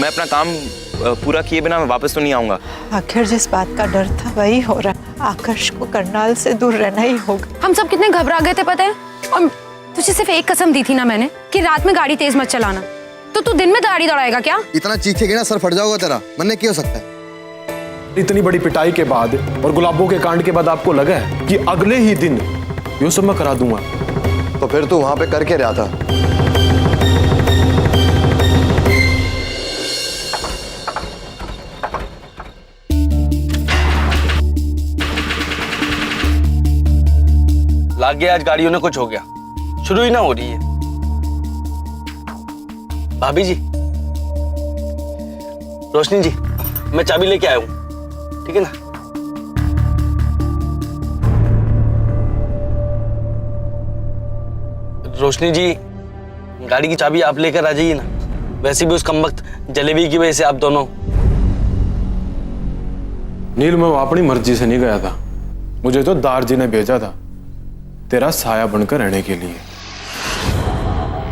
मैं अपना काम पूरा किए बिना मैं वापस तो नहीं आऊँगा। आखिर जिस बात का डर था वही हो रहा। आकर्ष को करनाल से दूर रहना ही होगा। हम सब कितने घबरा गए थे पता है। और तुझे सिर्फ एक कसम दी थी ना मैंने कि रात में गाड़ी तेज मत चलाना, तो तू दिन में गाड़ी दौड़ाएगा क्या? इतना चीखेगी ना सर फट जाओगा तेरा। मरने क्या हो सकता है? इतनी बड़ी पिटाई के बाद और गुलाबों के कांड के बाद आपको लगा है कि अगले ही दिन ये सब मैं करा दूंगा? तो फिर तू वहां पे करके रहा था। लाग गया, आज गाड़ियों ने कुछ हो गया, शुरू ही ना हो रही है। भाभी जी, रोशनी जी, मैं चाबी लेके आया हूं, ठीक है ना? रोशनी जी, गाड़ी की चाबी आप लेकर आ जाइए ना। वैसे भी उस कमबख्त जलेबी की वजह से आप दोनों। नील, मैं अपनी मर्जी से नहीं गया था, मुझे तो दार जी ने भेजा था तेरा साया बनकर रहने के लिए।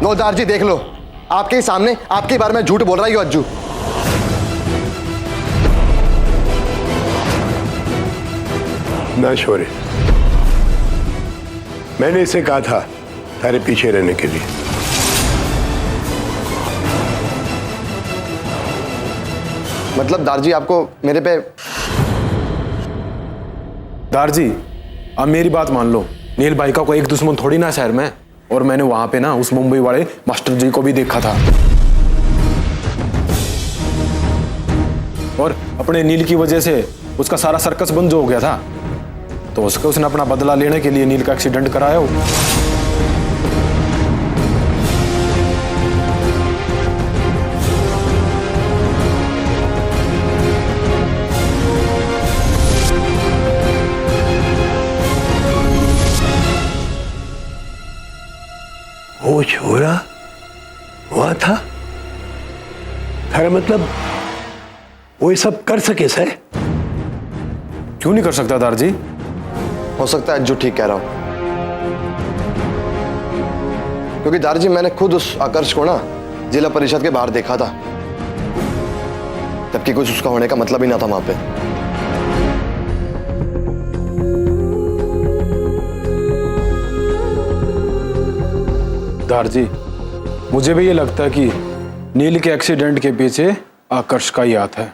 नो दार जी, देख लो, आपके ही सामने आपके बारे में झूठ बोल रहा है अज्जू। ना शोरे, मैंने इसे कहा था तारे पीछे रहने के लिए। मतलब दार जी आपको मेरे पे। दार जी, अब मेरी बात मान लो, नील भाई का कोई एक दुश्मन थोड़ी ना शहर में। और मैंने वहां पे ना उस मुंबई वाले मास्टर जी को भी देखा था, और अपने नील की वजह से उसका सारा सर्कस बंद जो हो गया था, तो उसने अपना बदला लेने के लिए नील का एक्सीडेंट कराया हो। वो छोरा वहां था, थारा मतलब वो ये सब कर सके सर? क्यों नहीं कर सकता दार जी? हो सकता है अज्जू ठीक कह रहा हूं, क्योंकि दार जी मैंने खुद उस आकर्ष को ना जिला परिषद के बाहर देखा था, जबकि कुछ उसका होने का मतलब ही ना था वहां पे। दार जी, मुझे भी ये लगता है कि नील के एक्सीडेंट के पीछे आकर्ष का ही हाथ है।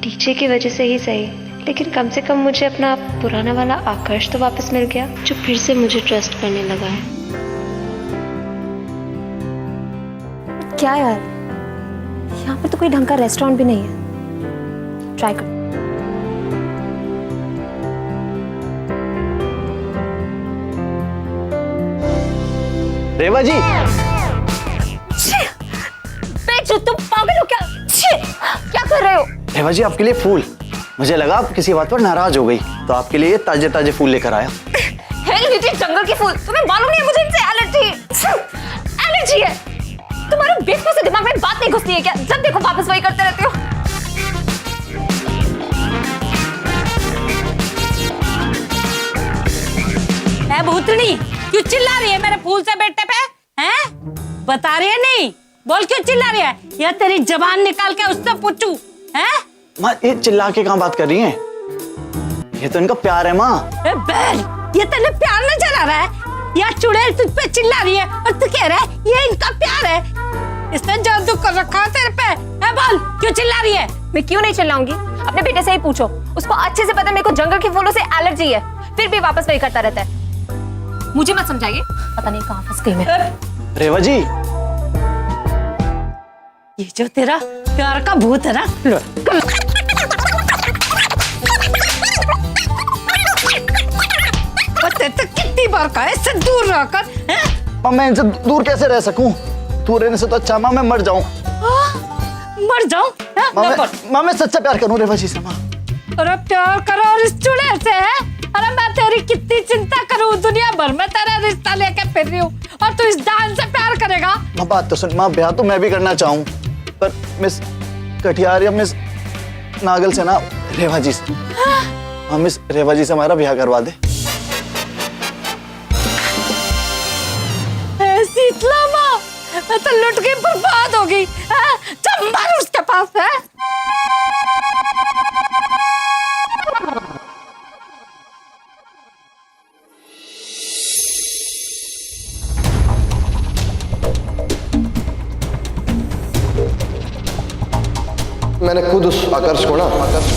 डीजे की वजह से ही सही, लेकिन कम से कम मुझे अपना पुराना वाला आकर्ष तो वापस मिल गया, जो फिर से मुझे ट्रस्ट करने लगा है। क्या यार, यहाँ पर तो कोई ढंग का रेस्टोरेंट भी नहीं है। ट्राई कर। रेवा जी, तुम पागल हो क्या? क्या कर रहे हो? रेवा जी, आपके लिए फूल। मुझे लगा आप किसी बात पर नाराज हो गई, तो आपके लिए ताजे ताजे फूल लेकर आया। जंगल के फूल, तुम्हें मालूम नहीं है मुझे इनसे एलर्जी है। तुम्हारे बेवकूफ से दिमाग में बात नहीं घुसती है क्या? जब देखो वापस वही करते रहते हो। भूतनी, क्यों चिल्ला रही है मेरे फूल से बेटे पे? हैं? बता रही है नहीं? बोल क्यों चिल्ला रही है? या तेरी जबान निकाल के उससे पूछूं? हैं? माँ, ये चिल्ला के कहाँ बात कर रही हैं? ये तो इनका प्यार है माँ। बैल, ये तेरे प्यार न चला रहा है या चुड़ैल तुझ पे चिल्ला रही है और तू कह रहा है ये इनका प्यार है? इसने जादू कर रखा है तेरे पे। बोल क्यों चिल्ला रही है? मैं क्यों नहीं चिल्लाऊंगी? अपने बेटे से ही पूछो, उसको अच्छे से पता है मेरे को जंगल के फूलों से एलर्जी है, फिर भी वापस वही करता रहता है। मुझे मत समझाइए, पता नहीं कहाँ फंस गई मैं। रेवा जी, ये जो तेरा प्यार का भूत है ना, लो। तो कितनी बार कहा है इससे दूर रहकर, हैं? माँ मैं इनसे दूर कैसे रह सकूं? दूर रहने से तो अच्छा माँ मैं मर जाऊं। मर जाऊं? माँ मैं सच्चा प्यार करूं रेवा जी से माँ। अरे प्यार करो और इस चूड़े से है? अरे मैं तेरी कितनी चिंता करूं, दुनिया भर में तेरा रिश्ता लेके फिर रही हूँ और तू इस डांस से प्यार करेगा? माँ बात तो सुन माँ, ब्याह तो मैं भी करना चाहूं, पर मिस कटियार या मिस नागल से ना रेवा जी से। हाँ मिस रेवा जी से हमारा ब्याह करवा दे। शीतला माँ, मैं तो लुट गई, बर्बाद हो गई। चल मर उसके पास है। मैंने खुद उस आकर्ष को ना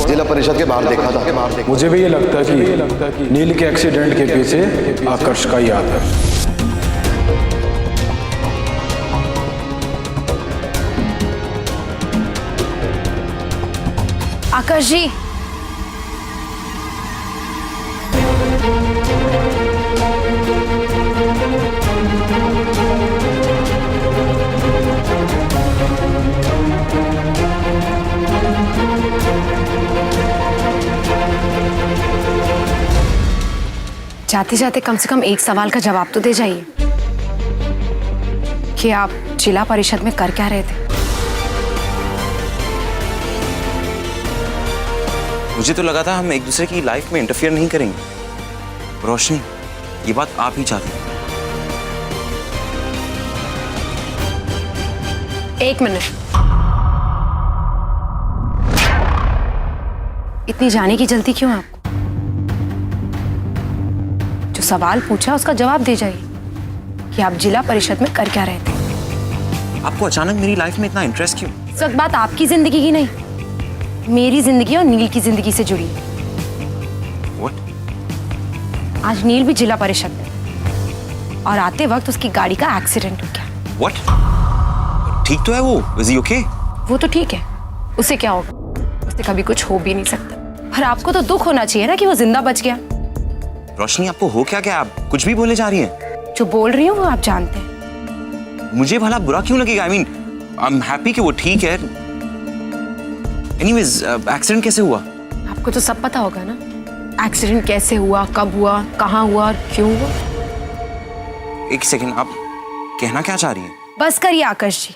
जिला परिषद के बाहर देखा था। मुझे भी ये लगता है कि नील के एक्सीडेंट के पीछे आकर्ष का ही हाथ है। आकाश जी, जाते जाते कम से कम एक सवाल का जवाब तो दे जाइए कि आप जिला परिषद में कर क्या रहे थे? मुझे तो लगा था हम एक दूसरे की लाइफ में इंटरफियर नहीं करेंगे। रोशनी, ये बात आप ही चाहती हैं। एक मिनट, इतनी जाने की जल्दी क्यों है आपको? जो सवाल पूछा उसका जवाब दे जाइए कि आप जिला परिषद में कर क्या रहे थे? आपको अचानक मेरी लाइफ में इतना इंटरेस्ट क्यों? इस वक्त बात आपकी जिंदगी की नहीं, मेरी जिंदगी और नील की जिंदगी से जुड़ी है। What? आज नील भी जिला परिषद में और आते वक्त उसकी गाड़ी का एक्सीडेंट हो गया। What? ठीक तो है वो? Is he okay? वो तो ठीक है, उसे क्या होगा? उससे कभी कुछ हो भी नहीं सकता। पर आपको तो दुख होना चाहिए ना कि वो जिंदा बच गया। रोशनी, आपको हो क्या? आप कुछ भी बोले जा रही हैं। जो बोल रही हूँ वो आप जानते हैं। मुझे भला बुरा क्यों लगेगा? आई एम हैप्पी कि वो ठीक है। एनीवेज, एक्सीडेंट कैसे हुआ? आपको तो सब पता होगा ना, एक्सीडेंट कैसे हुआ, कब हुआ, कहाँ हुआ और क्यों हुआ। एक सेकंड, आप कहना क्या चाह रही हैं? बस करिए आकाश जी,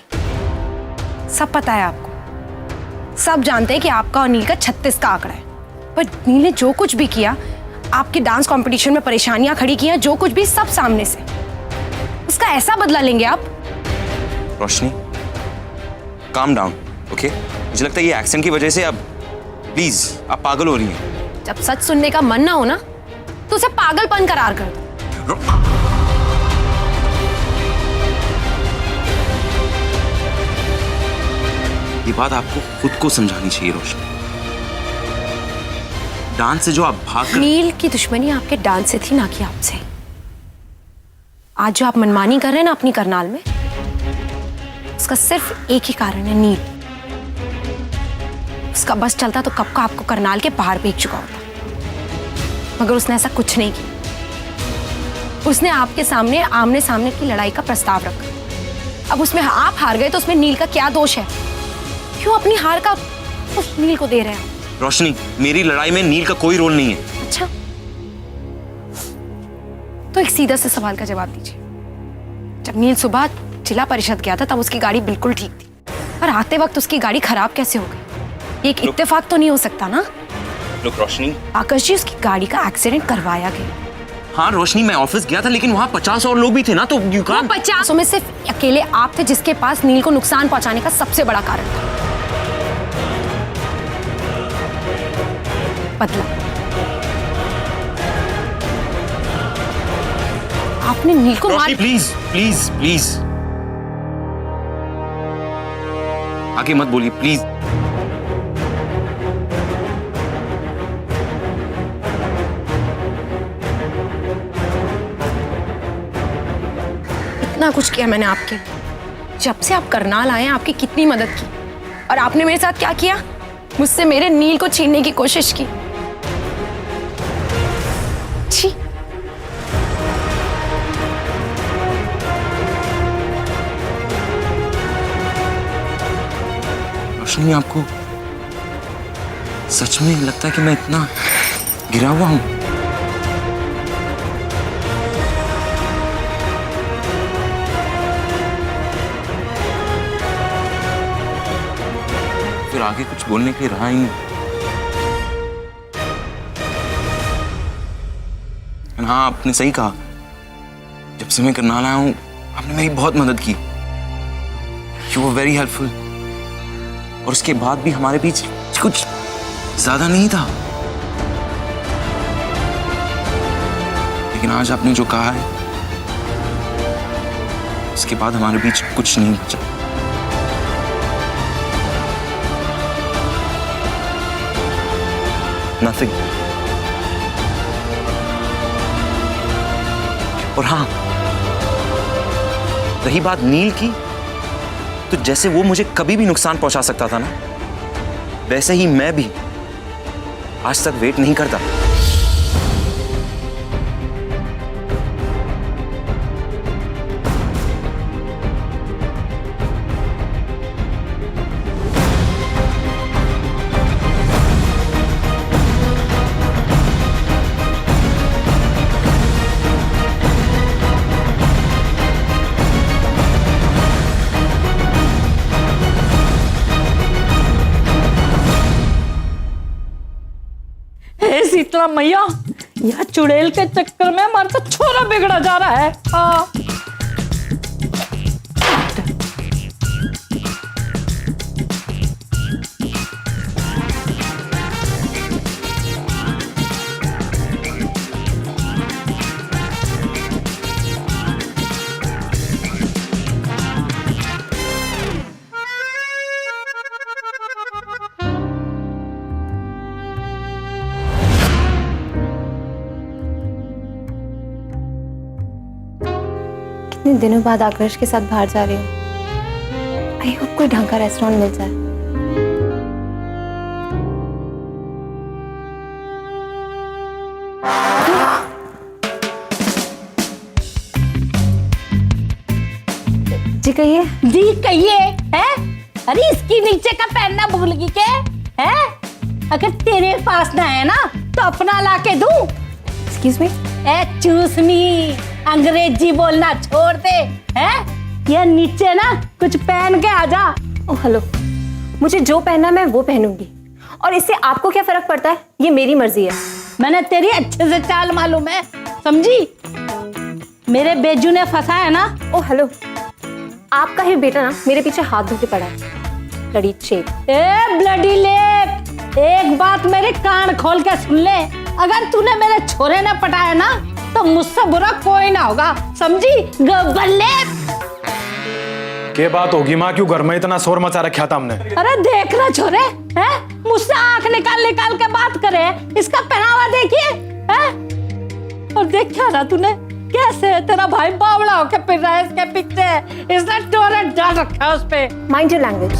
सब पता है आपको। सब जानते हैं कि आपका और नील का 36 का आंकड़ा है। पर नील ने जो कुछ भी किया, आपके डांस कंपटीशन में परेशानियां खड़ी की हैं, जो कुछ भी, सब सामने से, उसका ऐसा बदला लेंगे आप। रोशनी, काम डाउन, ओके? मुझे लगता है ये एक्सीडेंट की वजह से अब प्लीज आप पागल हो रही हैं। जब सच सुनने का मन ना हो ना, तो उसे पागलपन करार कर दो। ये बात आपको खुद को समझानी चाहिए रोशनी। डांस से जो आप भाग कर... नील की दुश्मनी आपके डांस से थी, ना कि आपसे। आज जो आप मनमानी कर रहे हैं ना अपनी करनाल में, उसका सिर्फ एक ही कारण है, नील। उसका बस चलता तो कब का आपको करनाल के बाहर फेंक चुका होता, मगर उसने ऐसा कुछ नहीं किया। उसने आपके सामने आमने सामने की लड़ाई का प्रस्ताव रखा। अब उसमें आप हार गए तो उसमें नील का क्या दोष है? क्यों अपनी हार का उस नील को दे रहे हैं? रोशनी, मेरी लड़ाई में नील का कोई रोल नहीं है। अच्छा, तो एक सीधा सा सवाल का जवाब दीजिए। जब नील सुबह जिला परिषद गया था तब उसकी गाड़ी बिल्कुल ठीक थी, पर आते वक्त उसकी गाड़ी खराब कैसे हो गई? ये एक इत्तेफाक तो नहीं हो सकता ना? लोग रोशनी, आकाश जी, उसकी गाड़ी का एक्सीडेंट करवाया गया। हाँ रोशनी, मैं ऑफिस गया था लेकिन वहाँ 50 और लोग भी थे ना, तो यू कांट। 50 में सिर्फ अकेले आप थे जिसके पास नील को नुकसान पहुंचाने का सबसे बड़ा कारण था। बदला। आपने नील को मार... प्लीज प्लीज प्लीज आगे मत बोलिए प्लीज। कितना कुछ किया मैंने आपके। जब से आप करनाल आए हैं आपकी कितनी मदद की, और आपने मेरे साथ क्या किया? मुझसे मेरे नील को छीनने की कोशिश की। छी। रोशनी, आपको सच में लगता है कि मैं इतना गिरा हुआ हूं? फिर आगे कुछ बोलने के लिए रहा ही नहीं। हाँ, आपने सही कहा। जब से मैं करनाल आया हूं आपने मेरी बहुत मदद की। You were very helpful. और उसके बाद भी हमारे बीच कुछ ज्यादा नहीं था, लेकिन आज आपने जो कहा है उसके बाद हमारे बीच कुछ नहीं बचा। Nothing. और हाँ, रही बात नील की, तो जैसे वो मुझे कभी भी नुकसान पहुंचा सकता था ना, वैसे ही मैं भी आज तक वेट नहीं करता। शीतला मैया, यह चुड़ैल के चक्कर में हमारा तो छोरा बिगड़ा जा रहा है। हाँ। इतने दिनों बाद आकर्ष के साथ बाहर जा रही हूँ। आई होप कोई ढंग का रेस्टोरेंट मिल जाए। जी कहिए। जी कहिए। है? अरे इसकी नीचे का पहनना भूल गई के? है? अगर तेरे पास ना है ना तो अपना ला के दूं। Excuse me. चूस मी, अंग्रेजी बोलना छोड़ दे। हैं? ये नीचे ना कुछ पहन के आ जा। ओह हेलो, मुझे जो पहनना मैं वो पहनूंगी, और इससे आपको क्या फर्क पड़ता है? ये मेरी मर्जी है। मैंने तेरी अच्छे से चाल मालूम है, समझी? मेरे बेजू ने फंसा है ना। ओह हेलो, आपका ही बेटा ना मेरे पीछे हाथ धो के पड़ा है। ब्लडी चेप। ब्लडी लेप, एक बात मेरे कान खोल के सुन ले। अगर तूने मेरे छोरे ने पटाया ना तो मुझसे बुरा कोई ना होगा, समझी? गब्बले। क्या बात होगी माँ, क्यों घर में इतना शोर मचा रखा था हमने? अरे देखना छोरे, हैं? मुझसे आंख निकाल निकाल के बात करे। इसका पहनावा देखिए, हैं? और देखा ना तूने कैसे तेरा भाई बावड़ा होके फिर रहा है इसके पीछे। इसने टोरेंट डाल रखा है उस पे। Mind your language.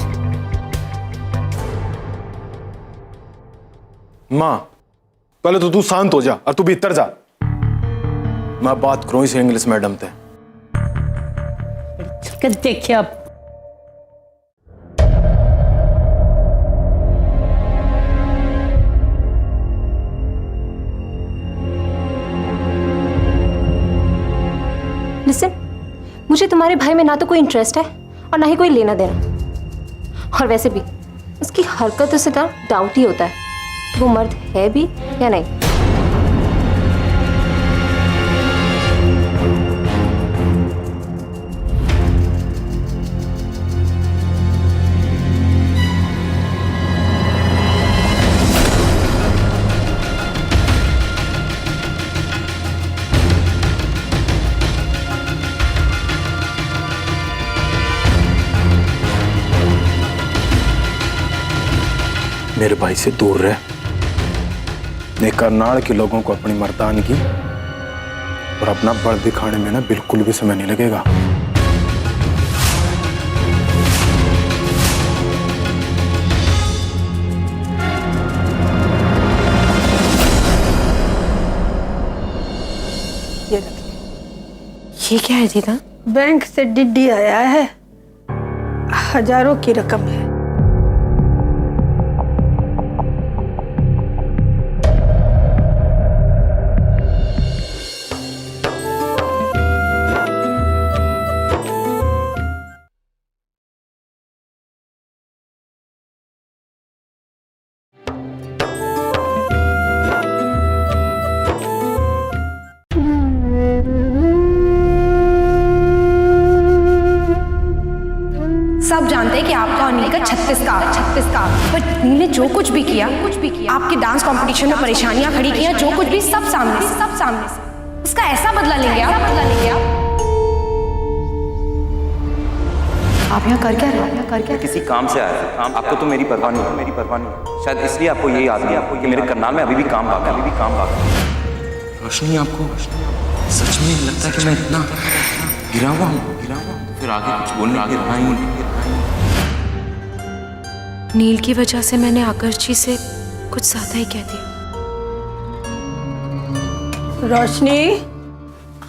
माँ पहले तो तू शांत हो जा और तू भीतर जा। मैं बात करूं इस इंग्लिश मैडम से। देखिए अब लिसन, मुझे तुम्हारे भाई में ना तो कोई इंटरेस्ट है और ना ही कोई लेना देना। और वैसे भी उसकी हरकतों से तो डाउट ही होता है वो मर्द है भी या नहीं। मेरे भाई से दूर रह। ने करनाल के लोगों को अपनी मर्दानगी और अपना बल दिखाने में ना बिल्कुल भी समय नहीं लगेगा। ये क्या है दीदा? बैंक से डिड्डी आया है, हजारों की रकम है। सब जानते हैं कि आपका और नील का 36 का, पर नील ने जो कुछ भी किया आपके डांस कंपटीशन में परेशानियां खड़ी किया, जो कुछ भी सब सामने से। इसका ऐसा बदला लेंगे आप? आप यहाँ कर क्या रहे हैं? किसी काम से आया था। आपको तो मेरी परवाह नहीं। शायद इसलिए आपको ये याद नहीं कि मेरे करनाल में अभी भी काम बाकी है। रोशनी, आपको सच में लगता है कि मैं इतना गिरा हुआ हूँ? फिर आगे कुछ बोलने आगे रहा ही नहीं। नील की वजह से मैंने आकर्ष जी से कुछ ज्यादा ही कह दिया। रोशनी।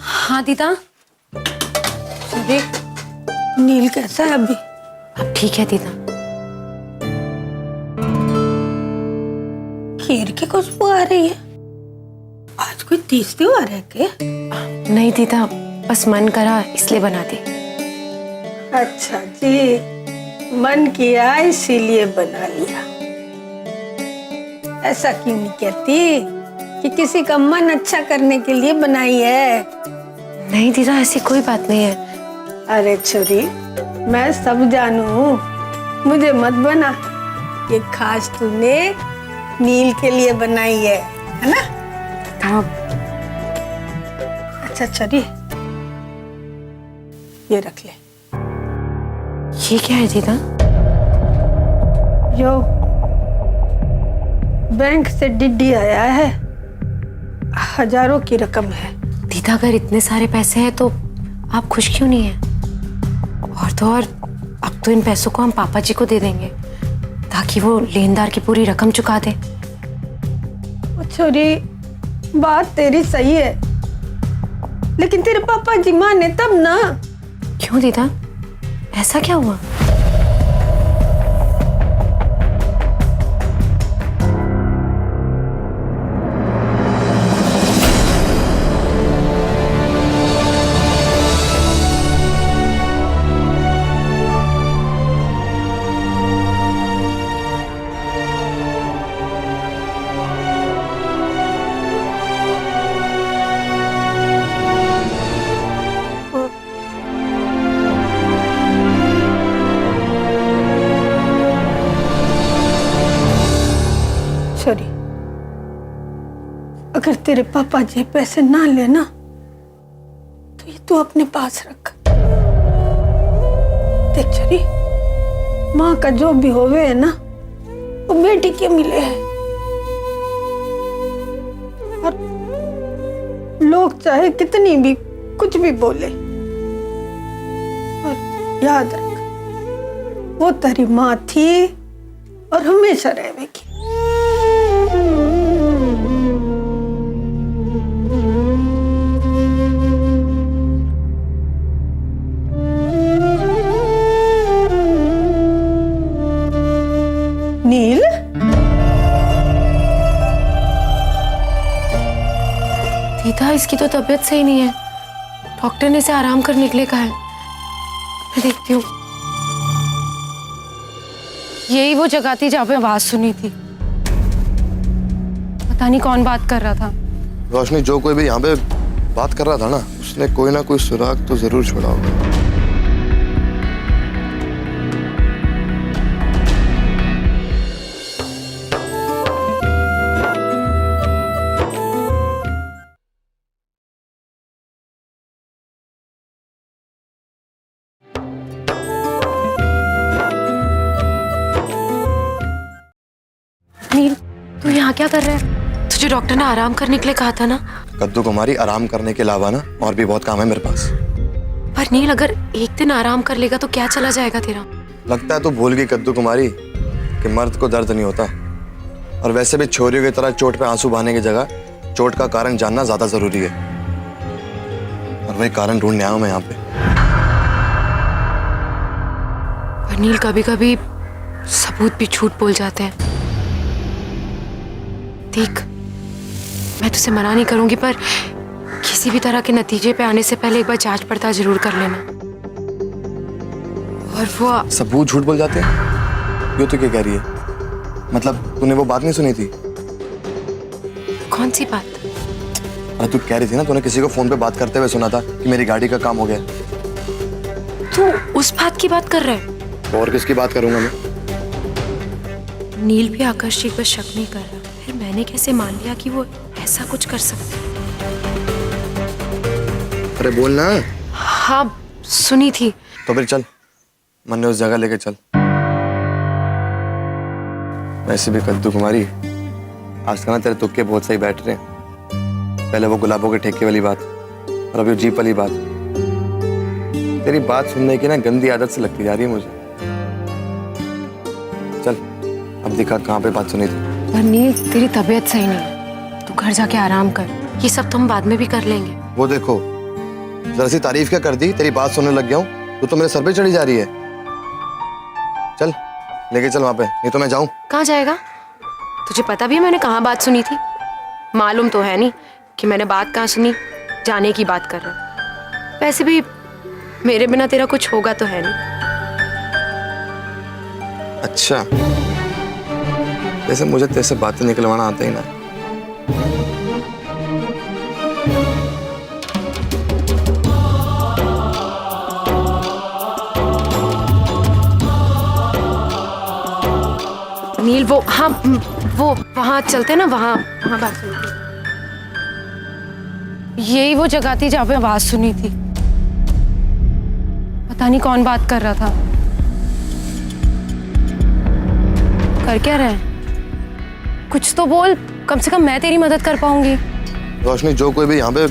हाँ दीदा। अरे नील कैसा है अभी? अब ठीक है दीदा। खीर की खुशबू आ रही है। आज कोई तीज त्योहार है क्या? नहीं दीदा, बस मन करा इसलिए बना दी। अच्छा जी, मन किया इसीलिए बना लिया। ऐसा क्यों नहीं कहती कि किसी का मन अच्छा करने के लिए बनाई है? नहीं दीदा, ऐसी कोई बात नहीं है। अरे छोरी, मैं सब जानू, मुझे मत बना कि खास तूने नील के लिए बनाई है ना? हाँ। अच्छा छोरी, ये रख ले। ये क्या है दीदा? यो बैंक से डिड्डी आया है, हजारों की रकम है। दीदा, अगर इतने सारे पैसे हैं तो आप खुश क्यों नहीं हैं? और तो और अब तो इन पैसों को हम पापा जी को दे देंगे ताकि वो लेनदार की पूरी रकम चुका दे। छोरी, बात तेरी सही है, लेकिन तेरे पापा जी माने तब ना। क्यों दीदा, ऐसा क्या हुआ? छोरी, अगर तेरे पापा जी पैसे ना लेना तो ये तू अपने पास रख। देख छोरी, माँ का जो भी होवे है ना, वो बेटी के मिले है। और लोग चाहे कितनी भी कुछ भी बोले, और याद रख, वो तेरी माँ थी और हमेशा रहेगी। नील, दीदा, इसकी तो तबीयत सही नहीं है। डॉक्टर ने इसे आराम करने के लिए कहा है। मैं देखती हूँ। यही वो जगह थी जहाँ पे आवाज सुनी थी। पता नहीं कौन बात कर रहा था। रोशनी, जो कोई भी यहाँ पे बात कर रहा था ना, उसने कोई ना कोई सुराग तो जरूर छोड़ा होगा। नील, तू यहाँ क्या कर रहा है? तुझे डॉक्टर ने आराम करने के लिए कहा था ना? कद्दू कुमारी, आराम करने के अलावा ना और भी बहुत काम है मेरे पास। पर नील, अगर एक दिन आराम कर लेगा तो क्या चला जाएगा तेरा? लगता है तू भूल गई कद्दू कुमारी कि मर्द को दर्द नहीं होता। और वैसे भी छोरियों की तरह चोट पे आंसू बहाने की जगह चोट का कारण जानना ज्यादा जरूरी है। और और वही कारण ढूंढने आया हूं मैं यहाँ पे। पर नील, कभी कभी सबूत भी झूठ बोल जाते हैं। देख, मैं तुझसे मना नहीं करूंगी, पर किसी भी तरह के नतीजे पे आने से पहले एक बार जांच पड़ताल जरूर कर लेना। और वो सबूत झूठ बोल जाते हैं? ये तो क्या कह रही है? मतलब तूने वो बात नहीं सुनी थी? कौन सी बात? अरे तू कह रही थी ना, तूने किसी को फोन पे बात करते हुए सुना था कि मेरी गाड़ी का काम हो गया। तू उस बात की बात कर रहा है? तो और किसकी बात करूंगा मैं? नील भी आकाश जी पर शक नहीं कर रहा, फिर मैंने कैसे मान लिया कि वो ऐसा कुछ कर सकते हैं? अरे बोलना। हाँ, सुनी थी। तो फिर चल, मन्ने उस जगह लेके चल। वैसे भी कद्दू कुमारी, आज ना तेरे तुक्के बहुत सही बैठ रहे हैं। पहले वो गुलाबों के ठेके वाली बात, और अभी वो जीप वाली बात। तेरी बात सुनने की ना गंदी आदत से लगती जा रही है मुझे। चल अब दिखा कहाँ पे बात सुनी थी। पर नील, तेरी तबीयत सही नहीं है, तू घर जाके आराम कर। ये सब तो हम बाद में भी कर लेंगे। वो देखो, जरा सी तारीफ क्या कर दी, तेरी बात सुनने लग गया हूँ। तू तो मेरे सर पे चढ़ी जा रही है। चल लेके चल वहां पे, नहीं तो मैं जाऊं। कहाँ जाएगा? तुझे पता भी है मैंने कहाँ बात सुनी थी? मालूम तो है नहीं कि मैंने बात कहाँ सुनी, जाने की बात कर रहा। वैसे भी मेरे बिना तेरा कुछ होगा तो है नहीं। अच्छा, जैसे मुझे तेरे से बातें निकलवाना आता ही ना। नील, वो हाँ, वो वहां चलते ना, वहां बात सुनी थी। यही वो जगह थी जहाँ पे आवाज सुनी थी। पता नहीं कौन बात कर रहा था। कर क्या रहे? कुछ तो बोल, कम से कम मैं तेरी मदद कर पाऊंगी। रोशनी, जो कोई भी यहाँ पे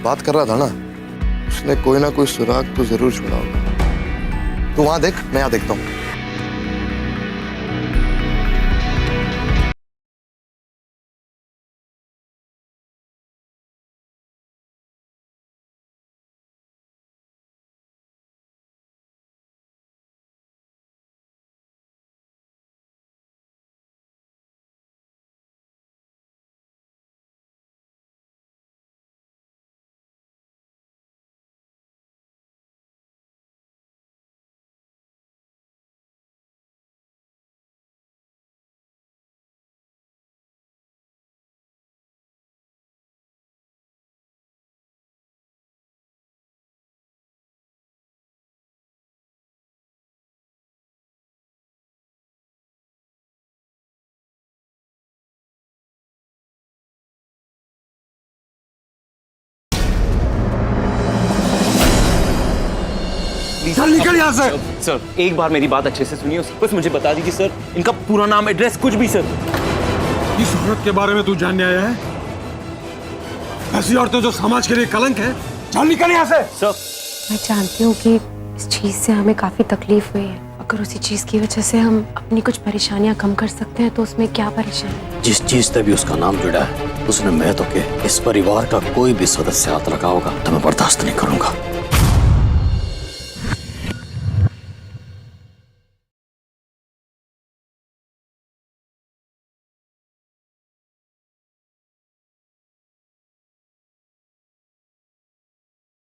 बात कर रहा था ना, उसने कोई ना कोई सुराग तो जरूर छोड़ा होगा। तू वहां देख, मैं यहाँ देखता हूँ। चल निकल यहाँ से। सर, एक बार मेरी बात अच्छे से सुनिए, बस मुझे बता दीजिए सर, इनका पूरा नाम, एड्रेस, कुछ भी सर। इस औरत के बारे में तू जानने आया है? ऐसी औरतें जो समाज के लिए कलंक है। चल निकल यहाँ से। सर, मैं जानती हूँ कि इस चीज से हमें काफी तकलीफ हुई है। अगर उसी चीज की वजह से हम अपनी कुछ परेशानियां कम कर सकते हैं तो उसमें क्या परेशानी? जिस चीज से भी उसका नाम जुड़ा है, उसने मैं तो के इस परिवार का कोई भी सदस्य हाथ लगा होगा तो मैं बर्दाश्त नहीं करूंगा।